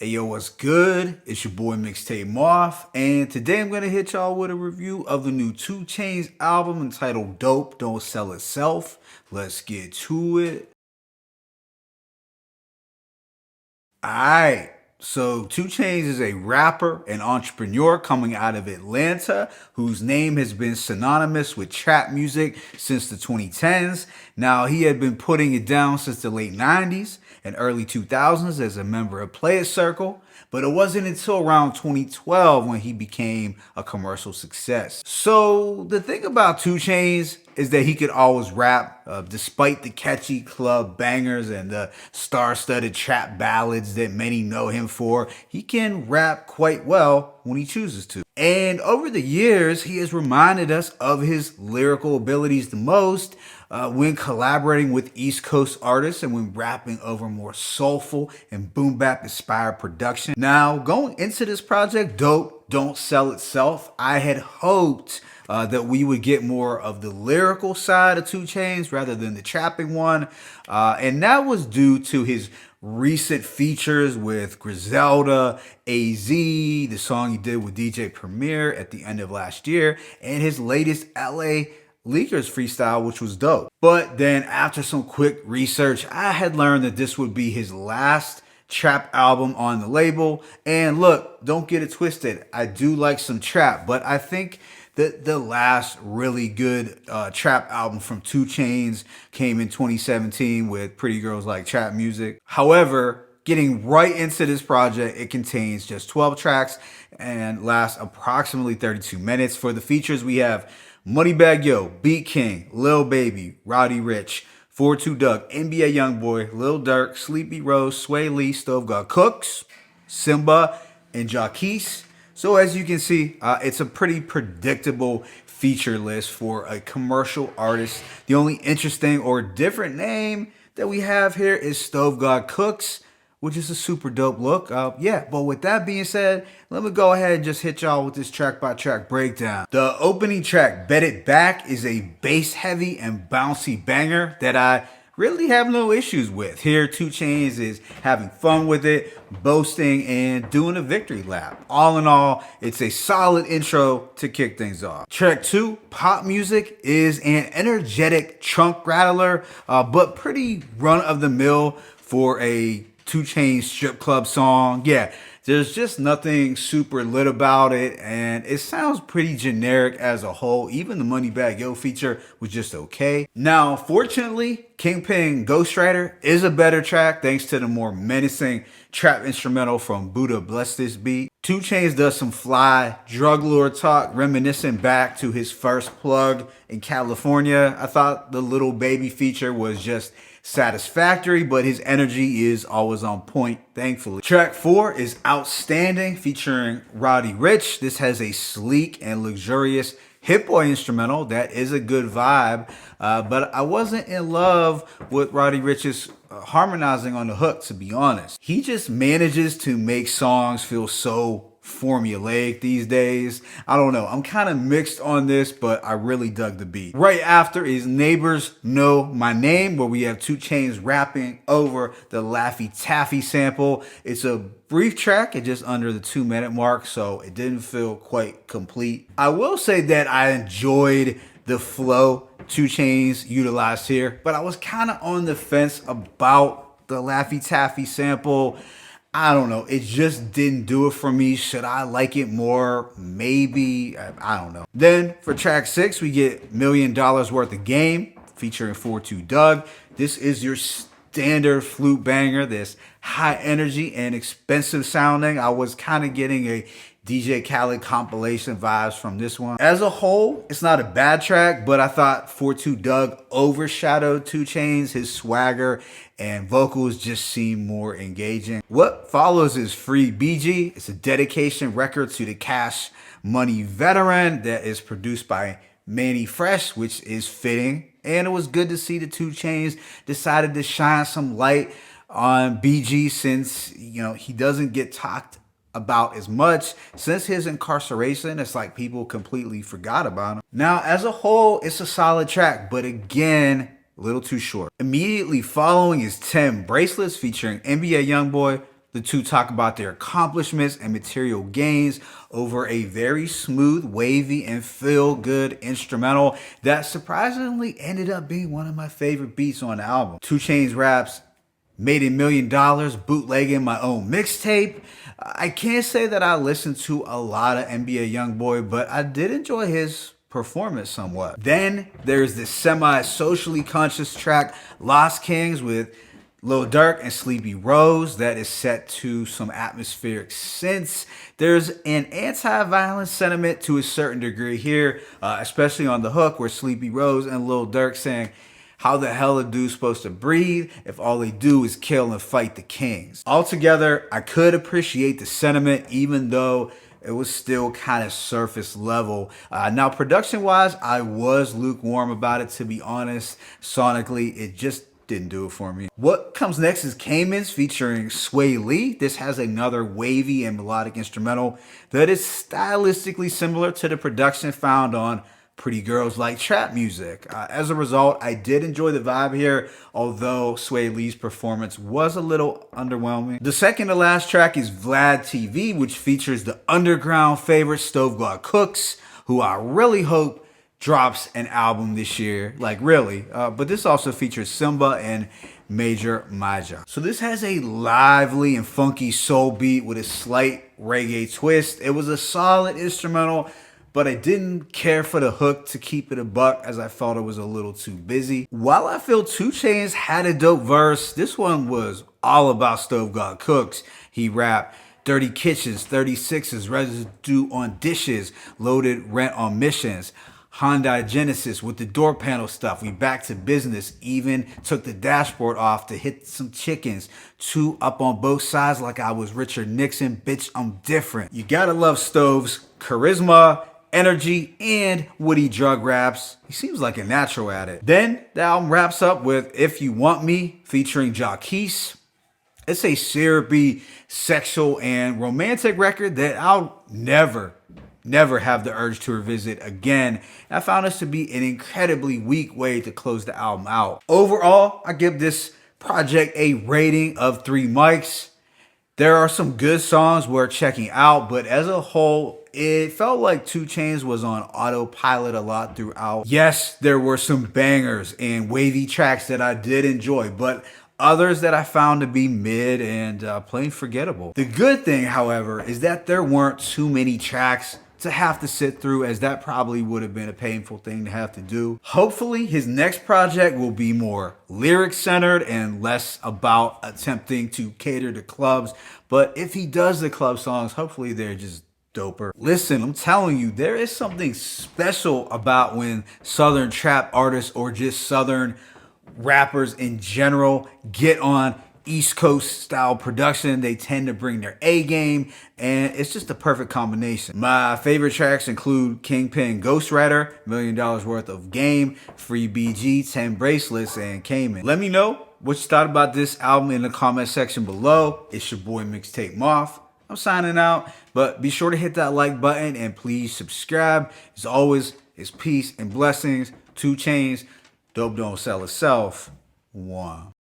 Hey yo, what's good? It's your boy Mixtape Moth, and today I'm gonna hit y'all with a review of the new 2 Chainz album entitled Dope Don't Sell Itself. Let's get to it. Alright, so 2 Chainz is a rapper and entrepreneur coming out of Atlanta whose name has been synonymous with trap music since the 2010s. Now, he had been putting it down since the late 90s and early 2000s as a member of Players Circle, but it wasn't until around 2012 when he became a commercial success. So the thing about 2 Chainz is that he could always rap, despite the catchy club bangers and the star-studded trap ballads that many know him for. He can rap quite well when he chooses to. And over the years, he has reminded us of his lyrical abilities the most when collaborating with East Coast artists and when rapping over more soulful and boom bap inspired production. Now, going into this project, Dope Don't Sell Itself, I had hoped that we would get more of the lyrical side of 2 Chainz rather than the trapping one. And that was due to his recent features with Griselda, AZ, the song he did with DJ Premier at the end of last year, and his latest LA Leakers freestyle, which was dope. But then after some quick research, I had learned that this would be his last trap album on the label. And look, don't get it twisted, I do like some trap, but I think that the last really good trap album from 2 Chainz came in 2017 with Pretty Girls Like Trap Music. However, getting right into this project, it contains just 12 tracks and lasts approximately 32 minutes. For the features, we have Moneybagg Yo, Beat King, Lil Baby, Roddy Ricch, 42 Dugg, NBA Youngboy, Lil Durk, Sleepy Rose, Sway Lee, Stove God Cooks, Simba, and Jacquees. So as you can see, it's a pretty predictable feature list for a commercial artist. The only interesting or different name that we have here is Stove God Cooks, which is a super dope look. Yeah, but with that being said, let me go ahead and just hit y'all with this track by track breakdown. The opening track, Bet It Back, is a bass heavy and bouncy banger that I really have no issues with. Here, 2 Chainz is having fun with it, boasting, and doing a victory lap. All in all, it's a solid intro to kick things off. Track 2, Pop Music, is an energetic chunk rattler, but pretty run-of-the-mill for a 2 Chainz strip club song. Yeah, there's just nothing super lit about it, and it sounds pretty generic as a whole. Even the Moneybagg Yo feature was just okay. Now, fortunately, Kingpin Ghostwriter is a better track thanks to the more menacing trap instrumental from Buddha Bless This Beat. 2 Chainz does some fly drug lord talk, reminiscing back to his first plug in California. I thought the Lil Baby feature was just satisfactory, but his energy is always on point, thankfully. Track 4 is Outstanding, featuring Roddy Ricch. This has a sleek and luxurious Hit Boy instrumental that is a good vibe, but I wasn't in love with Roddy Ricch's harmonizing on the hook, to be honest. He just manages to make songs feel so formulaic these days. I don't know. I'm kind of mixed on this, but I really dug the beat. Right after is Neighbors Know My Name, where we have 2 Chainz rapping over the Laffy Taffy sample. It's a brief track at just under the 2-minute mark, so it didn't feel quite complete. I will say that I enjoyed the flow 2 Chainz utilized here, but I was kind of on the fence about the Laffy Taffy sample. I don't know. It just didn't do it for me. Should I like it more? Maybe. I don't know. Then for track 6, we get $1 Million Worth of Game featuring 42 Dugg. This is your standard flute banger. This high energy and expensive sounding. I was kind of getting a DJ Khaled compilation vibes from this one. As a whole, it's not a bad track, but I thought 42 Dugg overshadowed 2 Chainz. His swagger and vocals just seem more engaging. What follows is Free BG. It's a dedication record to the Cash Money veteran that is produced by Manny Fresh, which is fitting. And it was good to see the 2 Chainz decided to shine some light on BG since, you know, he doesn't get talked about as much since his incarceration. It's like people completely forgot about him. Now, as a whole, it's a solid track, but again, a little too short. Immediately following is 10 Bracelets featuring NBA Youngboy, The two talk about their accomplishments and material gains over a very smooth, wavy, and feel-good instrumental that surprisingly ended up being one of my favorite beats on the album. 2 Chainz raps, made $1 million bootlegging my own mixtape. I can't say that I listened to a lot of NBA YoungBoy, but I did enjoy his performance somewhat. Then there's this semi-socially conscious track, Lost Kings, with Lil Durk and Sleepy Rose that is set to some atmospheric synths. There's an anti-violence sentiment to a certain degree here, especially on the hook where Sleepy Rose and Lil Durk saying, how the hell a dude's supposed to breathe if all they do is kill and fight the kings. Altogether, I could appreciate the sentiment even though it was still kind of surface level. Now, production-wise, I was lukewarm about it, to be honest. Sonically, it just didn't do it for me. What comes next is Caimans featuring Sway Lee. This has another wavy and melodic instrumental that is stylistically similar to the production found on Pretty Girls Like Trap Music. As a result, I did enjoy the vibe here, although Sway Lee's performance was a little underwhelming. The second to last track is Vlad TV, which features the underground favorite Stove God Cooks, who I really hope drops an album this year, like really. But this also features Simba and Major Maja. So this has a lively and funky soul beat with a slight reggae twist. It was a solid instrumental, but I didn't care for the hook, to keep it a buck, as I felt it was a little too busy. While I feel 2 Chainz had a dope verse, this one was all about Stove God Cooks. He rapped, dirty kitchens, 36s, residue on dishes, loaded rent on missions. Hyundai Genesis with the door panel stuff. We back to business. Even took the dashboard off to hit some chickens. 2 up on both sides like I was Richard Nixon. Bitch, I'm different. You gotta love Stove's charisma, energy, and witty drug raps. He seems like a natural at it. Then the album wraps up with If You Want Me featuring Jacquees. It's a syrupy, sexual, and romantic record that I'll never have the urge to revisit again. I found this to be an incredibly weak way to close the album out. Overall, I give this project a rating of 3 mics. There are some good songs worth checking out, but as a whole, it felt like 2 Chainz was on autopilot a lot throughout. Yes, there were some bangers and wavy tracks that I did enjoy, but others that I found to be mid and plain forgettable. The good thing, however, is that there weren't too many tracks to have to sit through, as that probably would have been a painful thing to have to do. Hopefully his next project will be more lyric centered and less about attempting to cater to clubs. But if he does the club songs, hopefully they're just doper. Listen, I'm telling you, there is something special about when Southern trap artists or just Southern rappers in general get on East Coast style production. They tend to bring their A game, and it's just a perfect combination. My favorite tracks include Kingpin Ghostwriter, $1 million worth of game, Free BG, 10 bracelets, and Cayman. Let me know what you thought about this album in the comment section below. It's your boy Mixtape Moth. I'm signing out, but be sure to hit that like button and please subscribe. As always, it's peace and blessings. 2 Chainz, dope don't sell itself. 1.